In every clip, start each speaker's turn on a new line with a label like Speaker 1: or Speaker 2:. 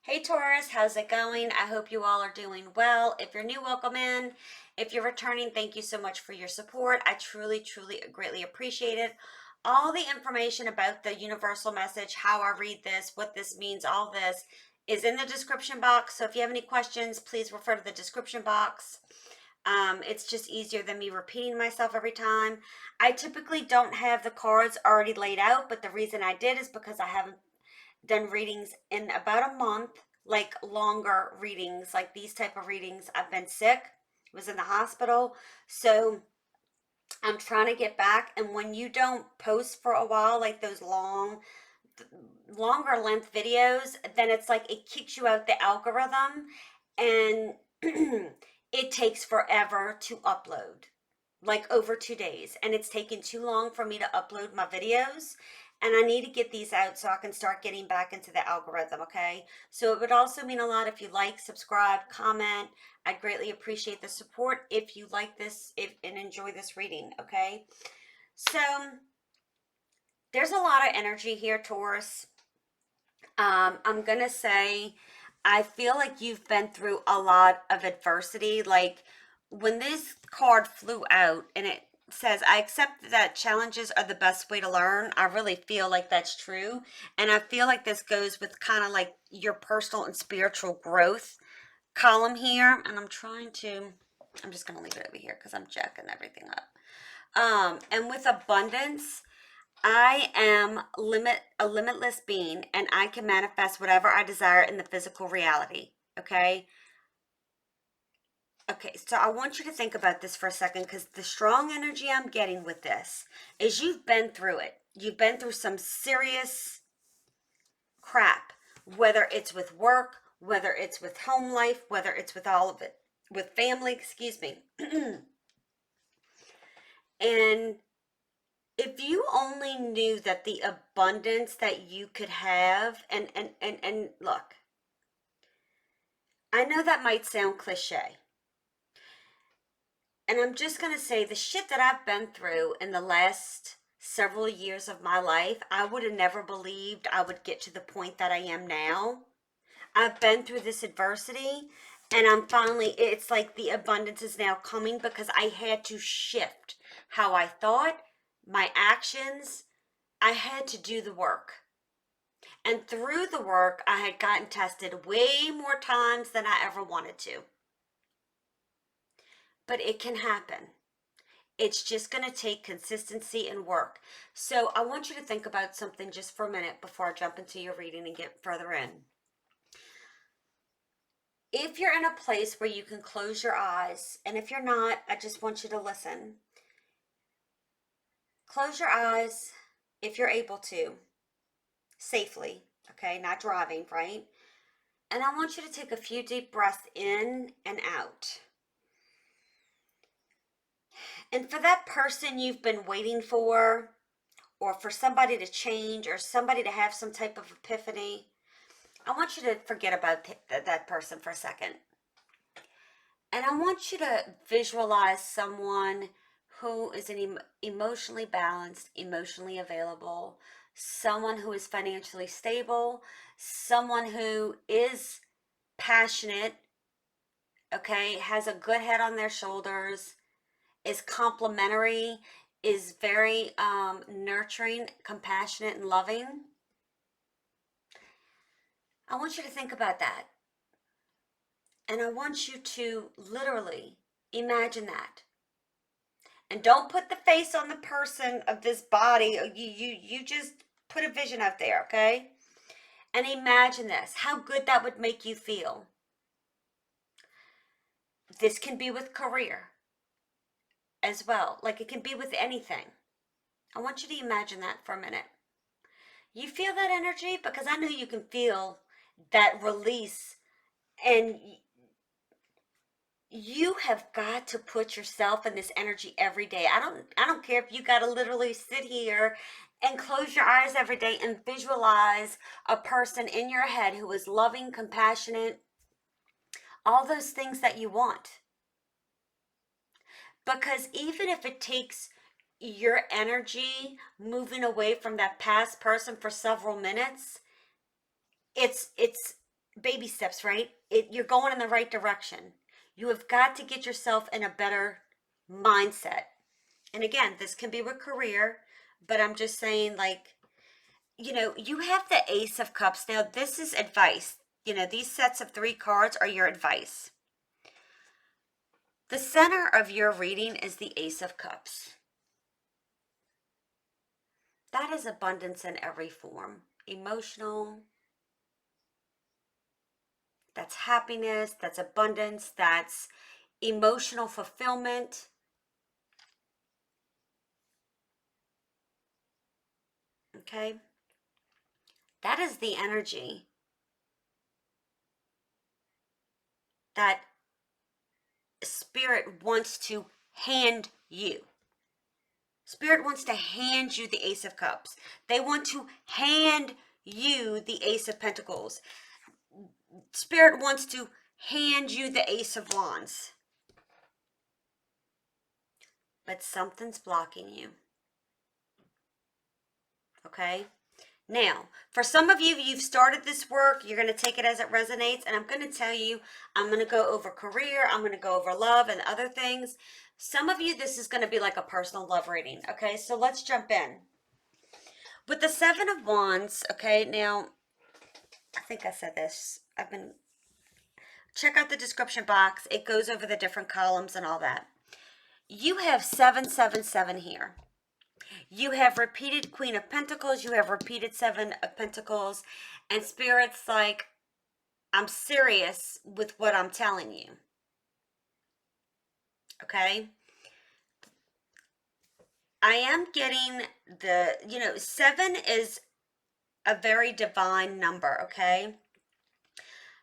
Speaker 1: Hey Taurus, how's it going? I hope you all are doing well. If you're new, welcome in. If you're returning, thank you so much for your support. I truly, greatly appreciate it. All the information about the universal message, how I read this, what this means, all this is in the description box. So if you have any questions, please refer to the description box. It's just easier than me repeating myself every time. I typically don't have the cards already laid out, but the reason I did is because I haven't done readings in about a month, like longer readings, like these type of readings. I've been sick, was in the hospital, so I'm trying to get back. And when you don't post for a while, like those longer length videos, then it's like it kicks you out the algorithm, and it takes forever to upload, like over 2 days, and it's taken too long for me to upload my videos, and I need to get these out so I can start getting back into the algorithm. Okay, so it would also mean a lot if you like, subscribe, comment. I'd greatly appreciate the support if you like this, if and enjoy this reading. Okay, so there's a lot of energy here, Taurus. I'm gonna say, I feel like you've been through a lot of adversity. Like when this card flew out and it says, I accept that challenges are the best way to learn. I really feel like that's true. And I feel like this goes with kind of like your personal and spiritual growth column here. And I'm just gonna leave it over here because I'm jacking everything up. And with abundance, I am a limitless being, and I can manifest whatever I desire in the physical reality. Okay? Okay, so I want you to think about this for a second, because the strong energy I'm getting with this is you've been through it. You've been through some serious crap, whether it's with work, whether it's with home life, whether it's with all of it, with family, excuse me. And if you only knew that the abundance that you could have, and look, I know that might sound cliche, and I'm just going to say the shit that I've been through in the last several years of my life, I would have never believed I would get to the point that I am now. I've been through this adversity, and it's like the abundance is now coming because I had to shift how I thought, my actions. I had to do the work. And through the work, I had gotten tested way more times than I ever wanted to. But it can happen. It's just going to take consistency and work. So I want you to think about something just for a minute before I jump into your reading and get further in. If you're in a place where you can close your eyes, and if you're not, I just want you to listen. Close your eyes if you're able to, safely, okay? Not driving, right? And I want you to take a few deep breaths in and out. And for that person you've been waiting for, or for somebody to change, or somebody to have some type of epiphany, I want you to forget about that person for a second. And I want you to visualize someone who is emotionally balanced, emotionally available, someone who is financially stable, someone who is passionate, okay, has a good head on their shoulders, is complimentary, is very nurturing, compassionate, and loving. I want you to think about that. And I want you to literally imagine that. And don't put the face on the person of this body. You just put a vision out there, okay? And imagine this, how good that would make you feel. This can be with career as well. Like it can be with anything. I want you to imagine that for a minute. You feel that energy? Because I know you can feel that release, and you have got to put yourself in this energy every day. I don't care if you got to literally sit here and close your eyes every day and visualize a person in your head who is loving, compassionate, all those things that you want. Because even if it takes your energy moving away from that past person for several minutes, it's baby steps, right? You're going in the right direction. You have got to get yourself in a better mindset. And again, this can be with career, but I'm just saying, like, you have the Ace of Cups. Now, this is advice. These sets of 3 cards are your advice. The center of your reading is the Ace of Cups. That is abundance in every form. Emotional, that's happiness, that's abundance, that's emotional fulfillment. Okay? That is the energy that Spirit wants to hand you. Spirit wants to hand you the Ace of Cups. They want to hand you the Ace of Pentacles. Spirit wants to hand you the Ace of Wands. But something's blocking you. Okay? Now, for some of you, you've started this work, you're going to take it as it resonates, and I'm going to tell you, I'm going to go over career, I'm going to go over love and other things. Some of you, this is going to be like a personal love reading, okay? So let's jump in. With the Seven of Wands, okay, now, I think I said this. Check out the description box. It goes over the different columns and all that. You have 777 here. You have repeated Queen of Pentacles. You have repeated Seven of Pentacles. And Spirit's like, I'm serious with what I'm telling you. Okay? I am getting 7 is a very divine number, okay?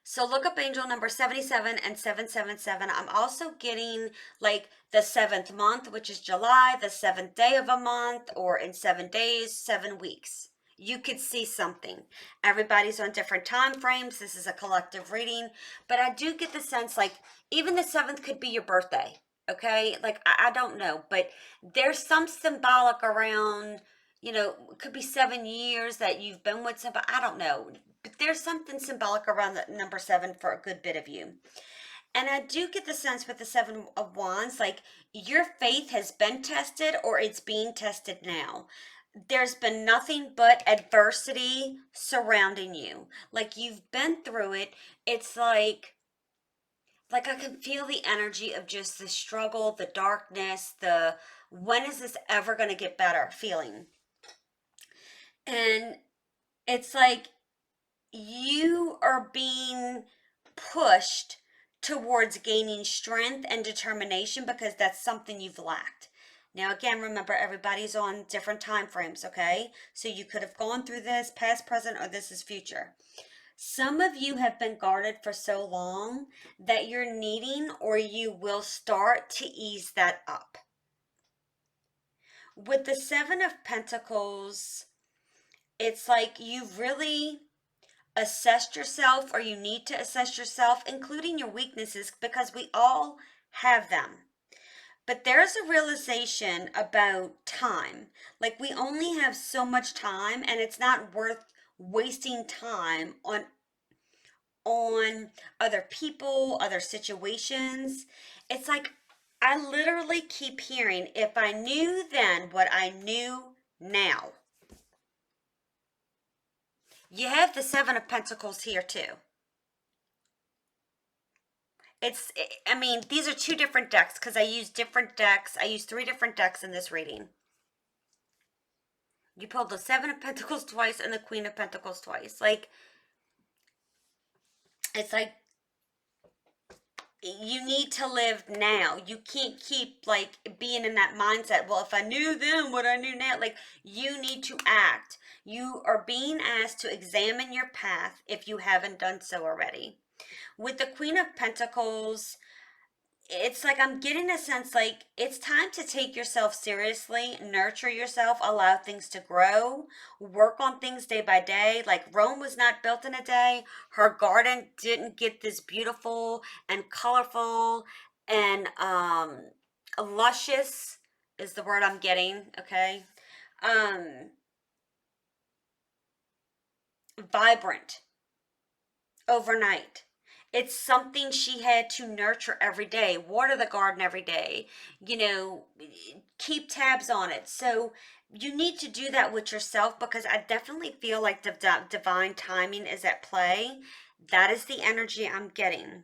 Speaker 1: So look up angel number 77 and 777. I'm also getting like the 7th month, which is July, the 7th day of a month, or in 7 days, 7 weeks. You could see something. Everybody's on different time frames. This is a collective reading, but I do get the sense like even the 7th could be your birthday. Okay, like I don't know, but there's some symbolic around, it could be 7 years that you've been with somebody. I don't know, but there's something symbolic around the number 7 for a good bit of you. And I do get the sense with the 7 of Wands, like your faith has been tested or it's being tested now. There's been nothing but adversity surrounding you. Like you've been through it. It's like I can feel the energy of just the struggle, the darkness, the when is this ever going to get better feeling. And it's like you are being pushed towards gaining strength and determination because that's something you've lacked. Now, again, remember everybody's on different time frames, okay? So you could have gone through this past, present, or this is future. Some of you have been guarded for so long that you're needing or you will start to ease that up. With the 7 of Pentacles, it's like you've really assessed yourself or you need to assess yourself, including your weaknesses, because we all have them. But there's a realization about time. Like we only have so much time and it's not worth wasting time on other people, other situations. It's like I literally keep hearing, if I knew then what I knew now. You have the 7 of Pentacles here too. I mean, these are 2 different decks because I use different decks. I use 3 different decks in this reading. You pulled the 7 of Pentacles twice and the Queen of Pentacles twice. Like, it's like you need to live now. You can't keep like being in that mindset. Well, if I knew then what I knew now, like you need to act. You are being asked to examine your path if you haven't done so already. With the Queen of Pentacles, it's like I'm getting a sense like it's time to take yourself seriously, nurture yourself, allow things to grow, work on things day by day. Like Rome was not built in a day. Her garden didn't get this beautiful and colorful and luscious is the word I'm getting, okay? Um Vibrant overnight. It's something she had to nurture every day, water the garden every day, you know, keep tabs on it. So you need to do that with yourself, because I definitely feel like the divine timing is at play. That is the energy I'm getting.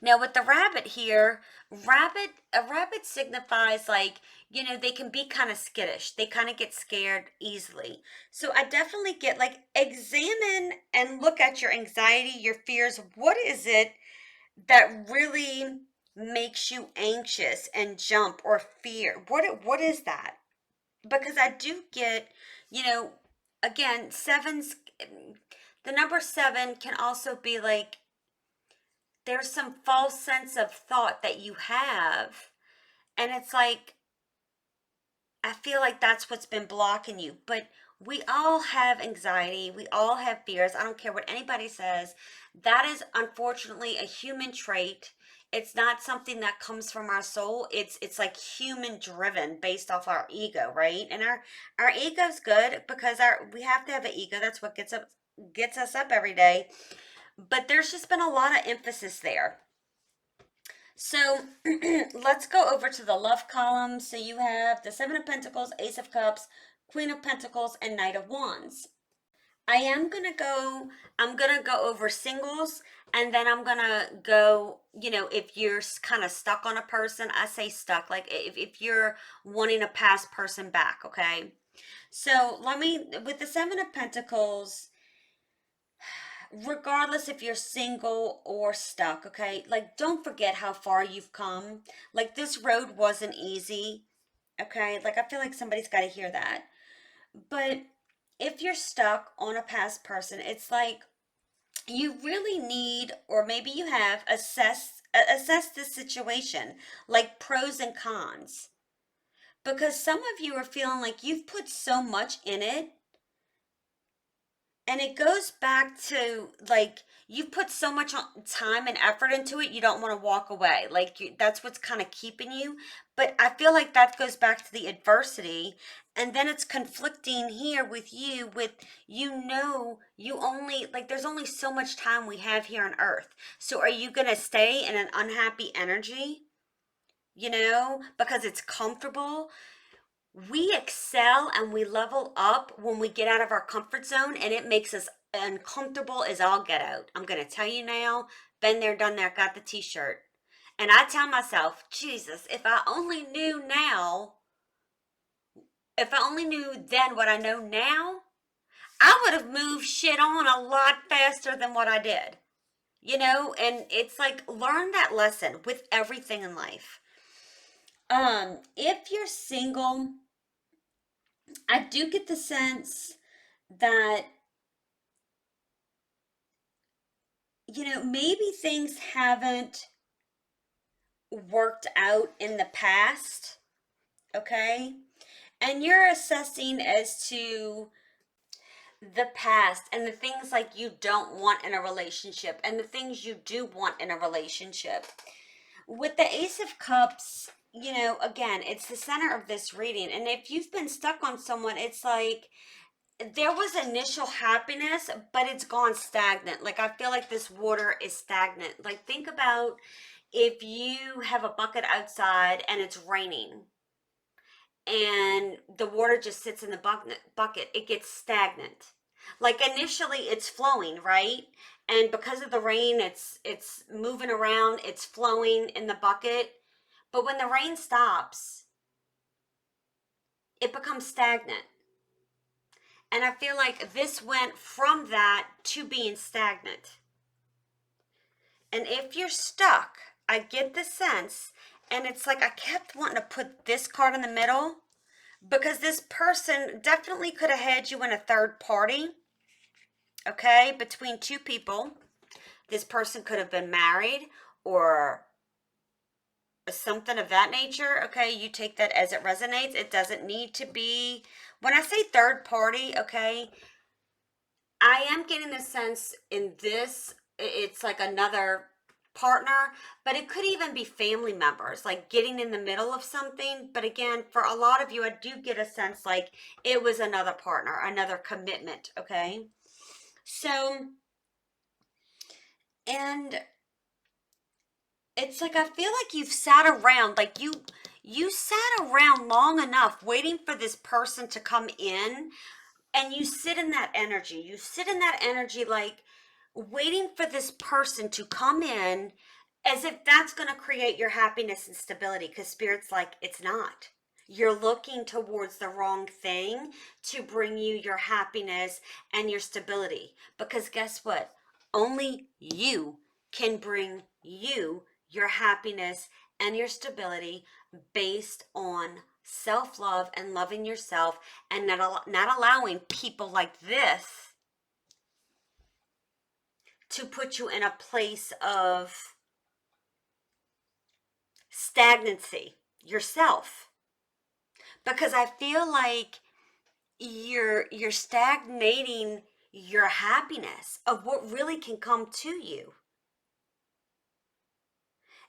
Speaker 1: Now with the rabbit here, a rabbit signifies, like, you know, they can be kind of skittish. They kind of get scared easily. So I definitely get, like, examine and look at your anxiety, your fears. What is it that really makes you anxious and jump or fear? What is that? Because I do get, you know, again, sevens, the number seven can also be like, there's some false sense of thought that you have, and it's like, I feel like that's what's been blocking you. But we all have anxiety, we all have fears. I don't care what anybody says. That is unfortunately a human trait. It's not something that comes from our soul. It's like human driven, based off our ego, right? And our ego's good, because our we have to have an ego. That's what gets us up every day. But there's just been a lot of emphasis there. So let's go over to the love column. So you have the Seven of Pentacles, Ace of Cups, Queen of Pentacles, and Knight of Wands. I'm gonna go over singles, and then I'm gonna go, you know, if you're kind of stuck on a person. I say stuck, like if you're wanting a past person back, okay? So with the Seven of Pentacles, regardless if you're single or stuck, okay? Like, don't forget how far you've come. Like, this road wasn't easy, okay? Like, I feel like somebody's got to hear that. But if you're stuck on a past person, it's like you really need, or maybe you have assess this situation, like pros and cons. Because some of you are feeling like you've put so much in it, and it goes back to, like, you put so much time and effort into it, you don't want to walk away. Like, that's what's kind of keeping you. But I feel like that goes back to the adversity. And then it's conflicting here with you, with, you know, you only, like, there's only so much time we have here on earth. So are you going to stay in an unhappy energy, you know, because it's comfortable? We excel and we level up when we get out of our comfort zone, and it makes us uncomfortable as all get out. I'm going to tell you now, been there, done that, got the t-shirt. And I tell myself, Jesus, if I only knew now, if I only knew then what I know now, I would have moved shit on a lot faster than what I did. You know, and it's like, learn that lesson with everything in life. If you're single, I do get the sense that, you know, maybe things haven't worked out in the past, okay? And you're assessing as to the past and the things like you don't want in a relationship and the things you do want in a relationship. With the Ace of Cups, you know, again, it's the center of this reading. And if you've been stuck on someone, it's like, there was initial happiness, but it's gone stagnant. Like, I feel like this water is stagnant. Like, think about if you have a bucket outside and it's raining and the water just sits in the bucket, it gets stagnant. Like, initially it's flowing, right? And because of the rain, it's moving around, it's flowing in the bucket. But when the rain stops, it becomes stagnant. And I feel like this went from that to being stagnant. And if you're stuck, I get the sense, and it's like I kept wanting to put this card in the middle, because this person definitely could have had you in a third party, okay, between two people. This person could have been married or something of that nature, okay? You take that as it resonates. It doesn't need to be, when I say third party, okay, I am getting the sense in this, it's like another partner, but it could even be family members, like getting in the middle of something. But again, for a lot of you, I do get a sense like it was another partner, another commitment, okay? So And it's like I feel like you've sat around, like you sat around long enough waiting for this person to come in, and you sit in that energy. You sit in that energy like waiting for this person to come in, as if that's going to create your happiness and stability, because spirit's like it's not. You're looking towards the wrong thing to bring you your happiness and your stability, because guess what, only you can bring you your happiness and your stability based on self-love and loving yourself, and not allowing people like this to put you in a place of stagnancy yourself, because I feel like you're stagnating your happiness of what really can come to you.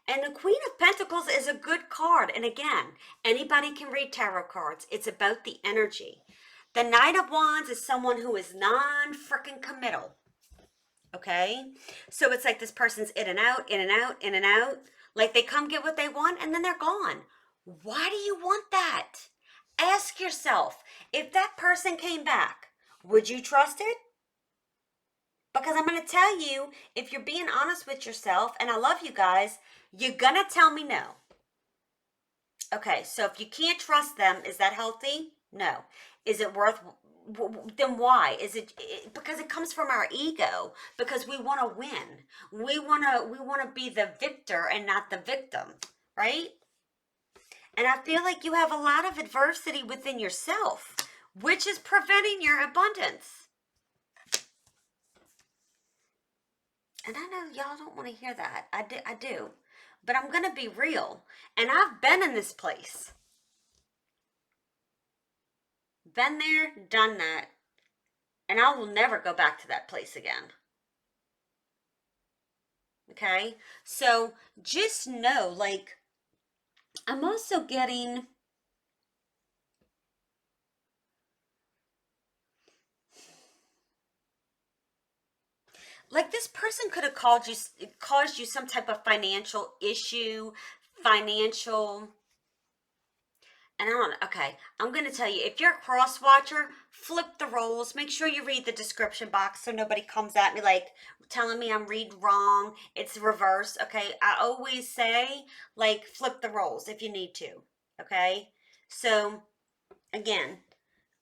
Speaker 1: And the Queen of Pentacles is a good card. And again, anybody can read tarot cards. It's about the energy. The Knight of Wands is someone who is non-freaking committal. Okay? So it's like this person's in and out, in and out, in and out. Like they come get what they want and then they're gone. Why do you want that? Ask yourself, if that person came back, would you trust it? Because I'm going to tell you, if you're being honest with yourself, and I love you guys, you're going to tell me no. Okay, so if you can't trust them, is that healthy? No. Is it worth, then why? Is it because it comes from our ego, because we want to win. We want to be the victor and not the victim, right? And I feel like you have a lot of adversity within yourself, which is preventing your abundance. And I know y'all don't want to hear that. I do. But I'm going to be real. And I've been in this place. Been there, done that. And I will never go back to that place again. Okay? So just know, like, I'm also getting... like this person could have caused you some type of financial issue, financial, and I don't know. Okay, I'm going to tell you, if you're a cross watcher, flip the roles. Make sure you read the description box so nobody comes at me like telling me I'm reading wrong. It's reverse. Okay, I always say like flip the roles if you need to. Okay, so again,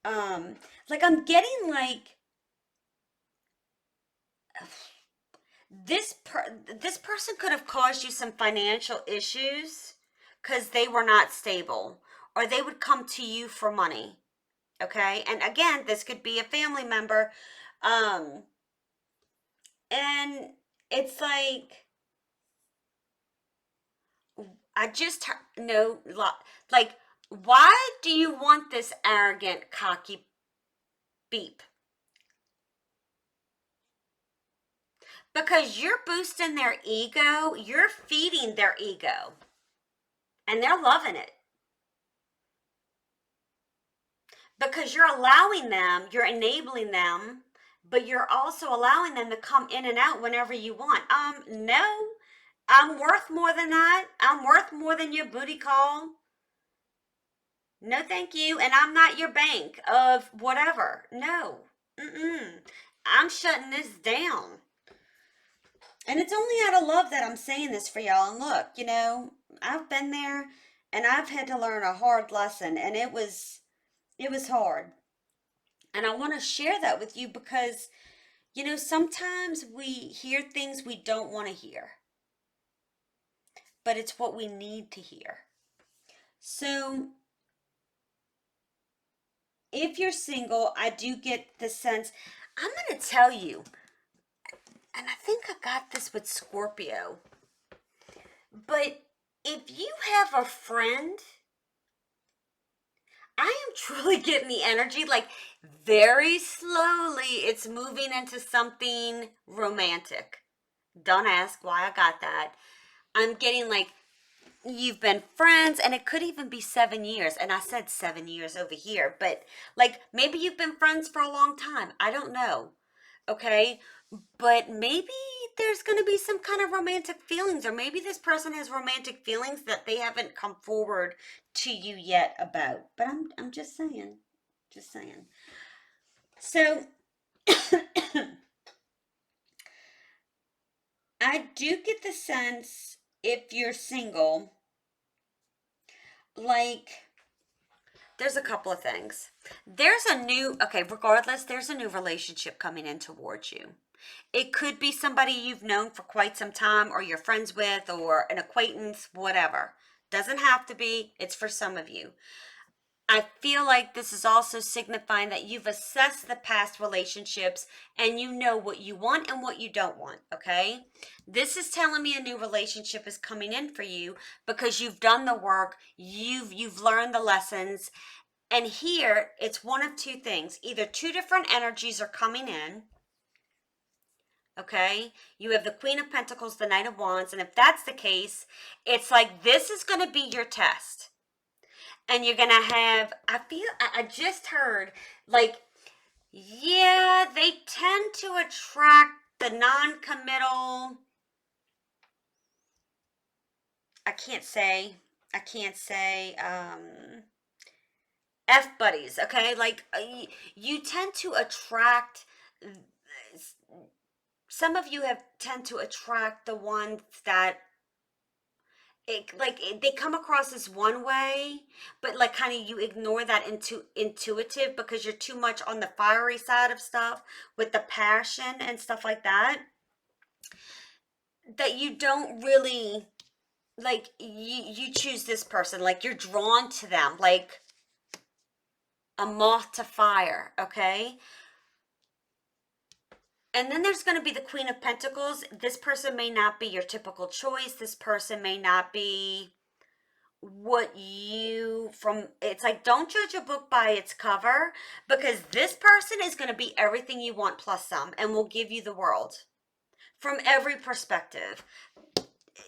Speaker 1: like I'm getting like this person could have caused you some financial issues because they were not stable, or they would come to you for money. Okay, and again, this could be a family member, um and it's like I just know, like, why do you want this arrogant cocky beep? Because you're boosting their ego, you're feeding their ego, and they're loving it. Because you're allowing them, you're enabling them, but you're also allowing them to come in and out whenever you want. No, I'm worth more than that. I'm worth more than your booty call. No, thank you. And I'm not your bank of whatever. No. Mm-mm. I'm shutting this down. And it's only out of love that I'm saying this for y'all. And look, I've been there and I've had to learn a hard lesson, and it was hard. And I want to share that with you because, sometimes we hear things we don't want to hear, but it's what we need to hear. So, if you're single, I do get the sense, I'm going to tell you, and I think I got this with Scorpio, but if you have a friend, I am truly getting the energy, like very slowly, it's moving into something romantic. Don't ask why I got that. I'm getting like you've been friends, and it could even be 7 years. And I said 7 years over here, but like maybe you've been friends for a long time. I don't know. Okay. But maybe there's going to be some kind of romantic feelings, or maybe this person has romantic feelings that they haven't come forward to you yet about. But I'm just saying, just saying. So I do get the sense, if you're single, like, there's a couple of things. There's a new, okay, regardless, there's a new relationship coming in towards you. It could be somebody you've known for quite some time, or you're friends with, or an acquaintance, whatever. Doesn't have to be, it's for some of you. I feel like this is also signifying that you've assessed the past relationships and you know what you want and what you don't want, okay? This is telling me a new relationship is coming in for you because you've done the work, you've learned the lessons. And here it's one of two things. Either two different energies are coming in, okay? You have the Queen of Pentacles, the Knight of Wands, and if that's the case, it's like this is going to be your test. And you're gonna have, I just heard, like, yeah, they tend to attract the non-committal, I can't say F buddies, okay? Like, you tend to attract, some of you have tend to attract the ones that they come across as one way, but like kind of you ignore that intuitive because you're too much on the fiery side of stuff with the passion and stuff like that, that you don't really, like, you choose this person, like you're drawn to them like a moth to fire, okay? And then there's going to be the Queen of Pentacles. This person may not be your typical choice. This person may not be what you from, it's like, don't judge a book by its cover, because this person is going to be everything you want plus some, and will give you the world from every perspective,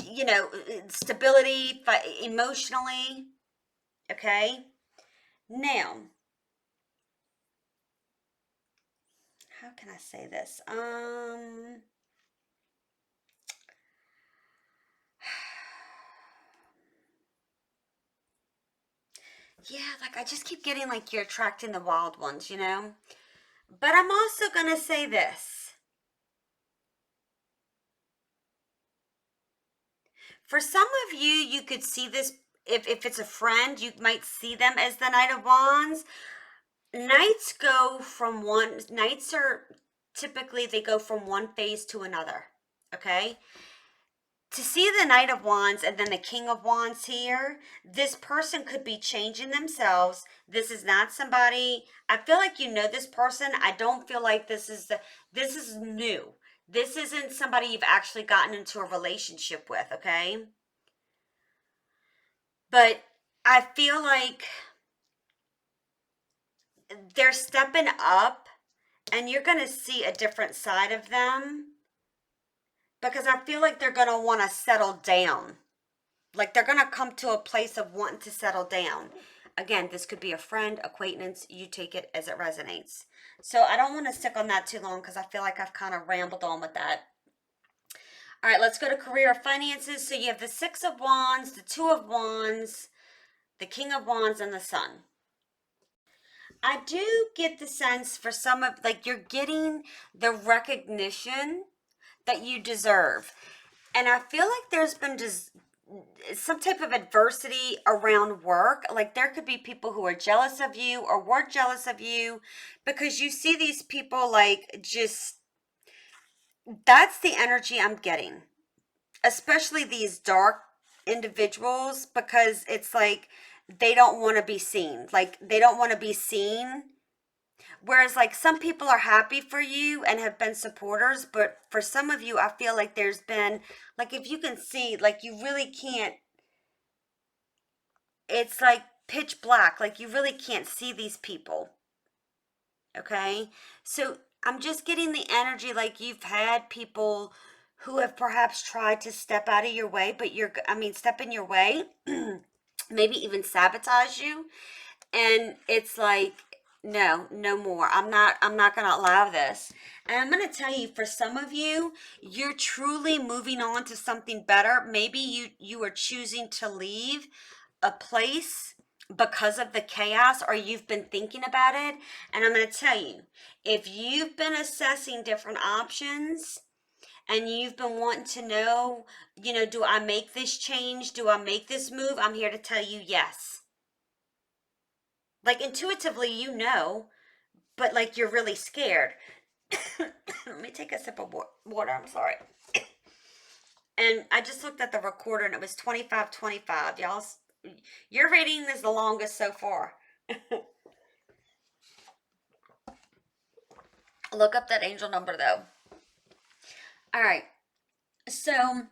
Speaker 1: you know, stability, emotionally, okay? Now, how can I say this? Yeah, like I just keep getting like you're attracting the wild ones, you know? But I'm also going to say this. For some of you, you could see this, if it's a friend, you might see them as the Knight of Wands. Knights are typically, they go from one phase to another, okay? To see the Knight of Wands and then the King of Wands here, this person could be changing themselves. This is not somebody, I feel like you know this person. I don't feel like this is new. This isn't somebody you've actually gotten into a relationship with, okay? But I feel like they're stepping up and you're going to see a different side of them, because I feel like they're going to want to settle down. Like they're going to come to a place of wanting to settle down. Again, this could be a friend, acquaintance. You take it as it resonates. So I don't want to stick on that too long because I feel like I've kind of rambled on with that. All right, let's go to career finances. So you have the Six of Wands, the Two of Wands, the King of Wands, and the Sun. I do get the sense for some of, like, you're getting the recognition that you deserve. And I feel like there's been just some type of adversity around work. Like there could be people who are jealous of you or were jealous of you, because you see these people like just, that's the energy I'm getting. Especially these dark individuals, because it's like they don't want to be seen. Like they don't want to be seen. Whereas like some people are happy for you and have been supporters, but for some of you, I feel like there's been, like, if you can see, like you really can't, it's like pitch black, like you really can't see these people. Okay? So I'm just getting the energy like you've had people who have perhaps tried to step out of your way, but step in your way, maybe even sabotage you. And it's like No, no more. I'm not going to allow this. And I'm going to tell you, for some of you, you're truly moving on to something better. Maybe you are choosing to leave a place because of the chaos, or you've been thinking about it. And I'm going to tell you, if you've been assessing different options and you've been wanting to know, do I make this change? Do I make this move? I'm here to tell you yes. Like intuitively, but like you're really scared. Let me take a sip of water. I'm sorry. And I just looked at the recorder and it was 25:25. Y'all, your rating is the longest so far. Look up that angel number though. All right. So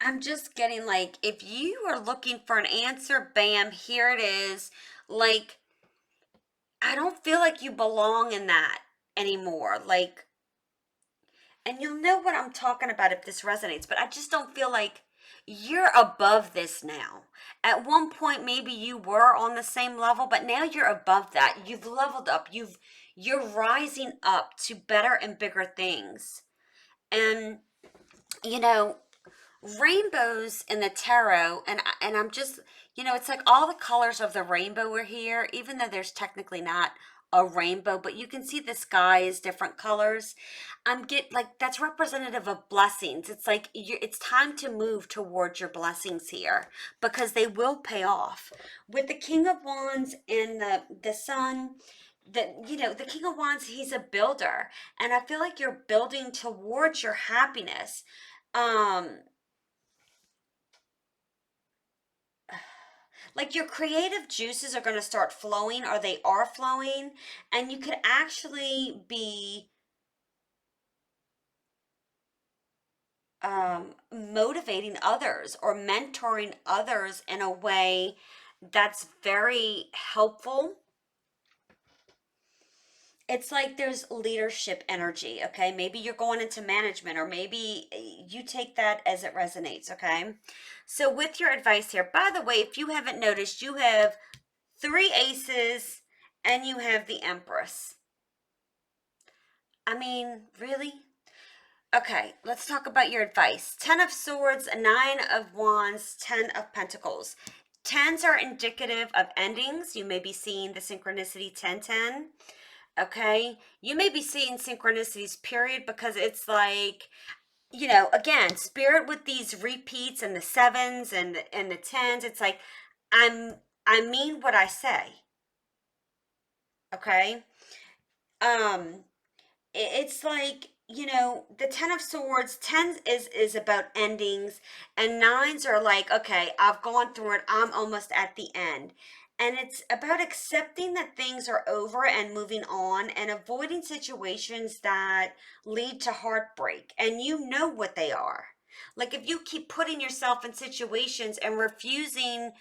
Speaker 1: I'm just getting like, if you are looking for an answer, bam, here it is. Like, I don't feel like you belong in that anymore. Like, and you'll know what I'm talking about if this resonates, but I just don't feel like you're above this now. At one point maybe you were on the same level, but now you're above that. You've leveled up. You're rising up to better and bigger things. And you know, rainbows in the tarot, and I'm just, it's like all the colors of the rainbow are here, even though there's technically not a rainbow, but you can see the sky is different colors. I'm get like that's representative of blessings. It's like it's time to move towards your blessings here, because they will pay off. With the King of Wands and the Sun, the King of Wands, he's a builder, and I feel like you're building towards your happiness. um like your creative juices are going to start flowing, or they are flowing, and you could actually be motivating others or mentoring others in a way that's very helpful. It's like there's leadership energy, okay? Maybe you're going into management, or maybe you take that as it resonates, okay? So with your advice here, by the way, if you haven't noticed, you have three aces and you have the Empress. I mean, really? Okay, let's talk about your advice. 10 of Swords, 9 of Wands, 10 of Pentacles. Tens are indicative of endings. You may be seeing the synchronicity 1010. Okay, you may be seeing synchronicities, period, because it's like, again, spirit with these repeats and the sevens and the tens. It's like, I mean what I say. Okay. Um, it's like, the 10 of Swords, 10 is about endings, and nines are like, okay, I've gone through it, I'm almost at the end. And it's about accepting that things are over and moving on, and avoiding situations that lead to heartbreak, and you know what they are. Like if you keep putting yourself in situations and refusing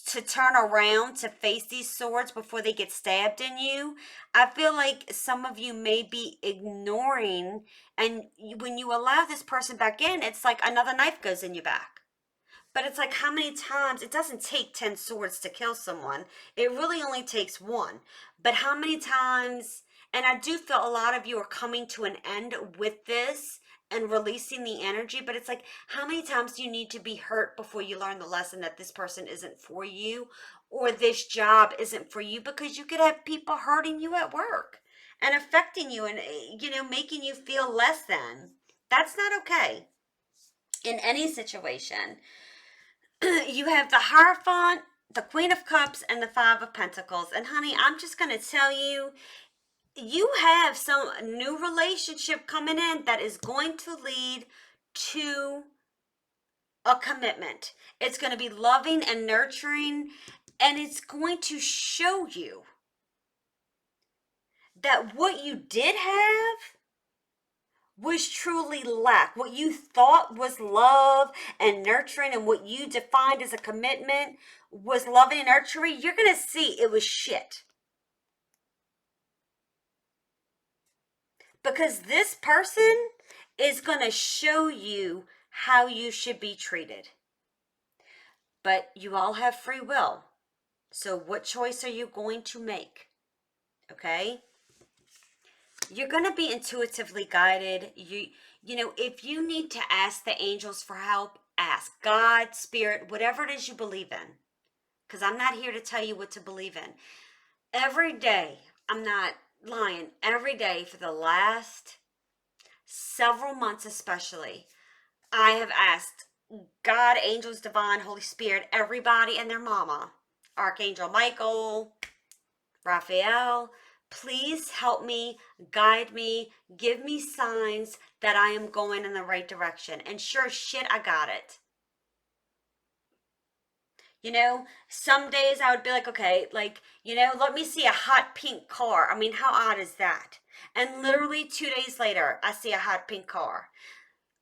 Speaker 1: to turn around to face these swords before they get stabbed in you, I feel like some of you may be ignoring, and when you allow this person back in, it's like another knife goes in your back. But it's like, how many times? It doesn't take 10 swords to kill someone. It really only takes one. But how many times? And I do feel a lot of you are coming to an end with this and releasing the energy. But it's like, how many times do you need to be hurt before you learn the lesson that this person isn't for you, or this job isn't for you? Because you could have people hurting you at work and affecting you, and, making you feel less than. That's not okay in any situation. You have the Hierophant, the Queen of Cups, and the Five of Pentacles. And honey, I'm just going to tell you, you have some new relationship coming in that is going to lead to a commitment. It's going to be loving and nurturing, and it's going to show you that what you did have was truly lack. What you thought was love and nurturing, and what you defined as a commitment was loving and nurturing, you're going to see it was shit. Because this person is going to show you how you should be treated. But you all have free will. So what choice are you going to make? Okay? You're going to be intuitively guided. If you need to ask the angels for help, ask God, spirit, whatever it is you believe in. Because I'm not here to tell you what to believe in. Every day, I'm not lying, every day for the last several months especially, I have asked God, angels, divine, Holy Spirit, everybody and their mama, Archangel Michael, Raphael, please help me, guide me, give me signs that I am going in the right direction. And sure as shit, I got it. Some days I would be like, okay, let me see a hot pink car. I mean, how odd is that? And literally 2 days later, I see a hot pink car.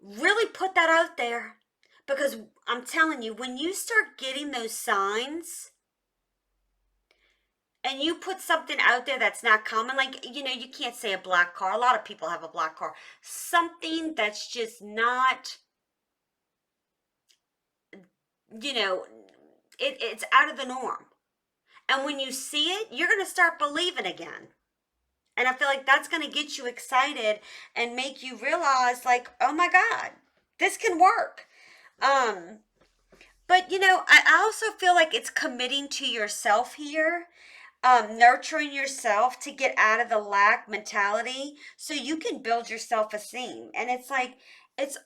Speaker 1: Really put that out there, because I'm telling you, when you start getting those signs and you put something out there that's not common, like, you can't say a black car. A lot of people have a black car. Something that's just not, it's out of the norm. And when you see it, you're going to start believing again. And I feel like that's going to get you excited and make you realize, like, oh my God, this can work. But I also feel like it's committing to yourself here, nurturing yourself to get out of the lack mentality so you can build your self-esteem. And it's like, it's,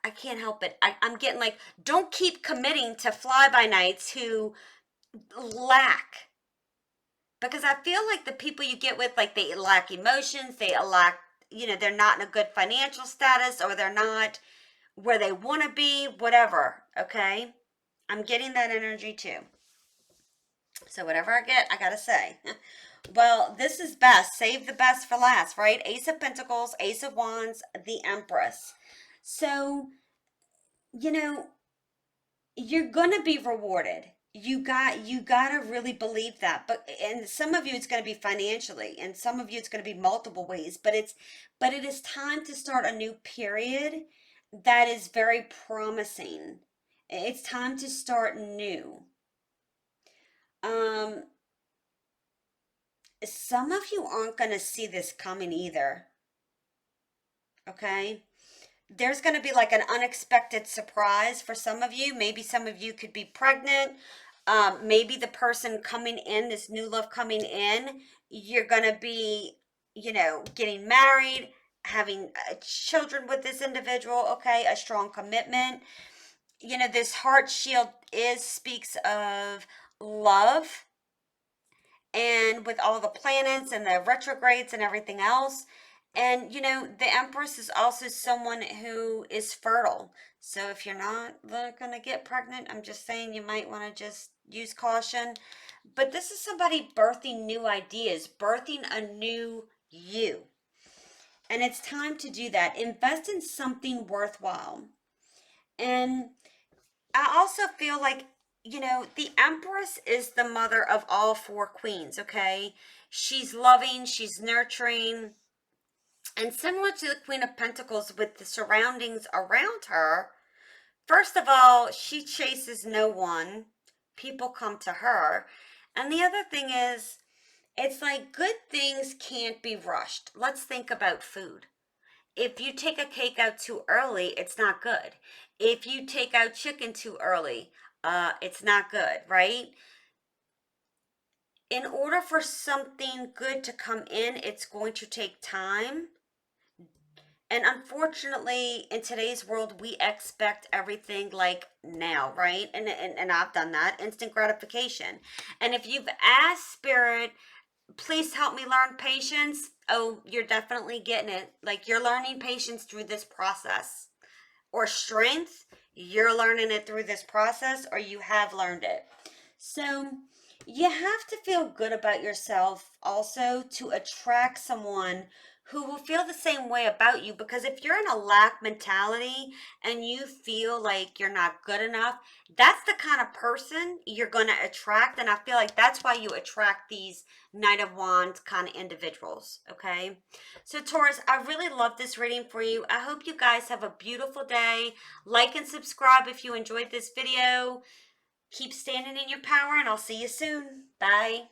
Speaker 1: I can't help it. I'm getting like, don't keep committing to fly-by-nights who lack. Because I feel like the people you get with, like, they lack emotions, they lack, they're not in a good financial status, or they're not where they want to be, whatever, okay? I'm getting that energy too. So whatever I get, I gotta say. Well, this is best. Save the best for last, right? Ace of Pentacles, Ace of Wands, the Empress. So, you know, you're gonna be rewarded. You gotta really believe that. But and some of you it's gonna be financially, and some of you it's gonna be multiple ways. But it is time to start a new period that is very promising. It's time to start new. Um, some of you aren't gonna see this coming either. Okay? There's going to be like an unexpected surprise for some of you. Maybe some of you could be pregnant. Maybe the person coming in, this new love coming in, you're going to be, getting married, having children with this individual, okay? A strong commitment. This heart shield speaks of love, and with all the planets and the retrogrades and everything else. And the Empress is also someone who is fertile. So if you're not going to get pregnant, I'm just saying you might want to just use caution. But this is somebody birthing new ideas, birthing a new you. And it's time to do that. Invest in something worthwhile. And I also feel like, the Empress is the mother of all four queens, okay? She's loving, she's nurturing, and similar to the Queen of Pentacles with the surroundings around her, first of all, she chases no one. People come to her. And the other thing is, it's like good things can't be rushed. Let's think about food. If you take a cake out too early, it's not good. If you take out chicken too early, it's not good, right? In order for something good to come in, it's going to take time. And unfortunately, in today's world, we expect everything like now, right? And I've done that, instant gratification. And if you've asked Spirit, please help me learn patience, oh, you're definitely getting it. Like, you're learning patience through this process. Or strength, you're learning it through this process, or you have learned it. So you have to feel good about yourself also to attract someone who will feel the same way about you. Because if you're in a lack mentality and you feel like you're not good enough, that's the kind of person you're going to attract. And I feel like that's why you attract these Knight of Wands kind of individuals, okay? So Taurus, I really love this reading for you. I hope you guys have a beautiful day. Like and subscribe if you enjoyed this video. Keep standing in your power, and I'll see you soon. Bye.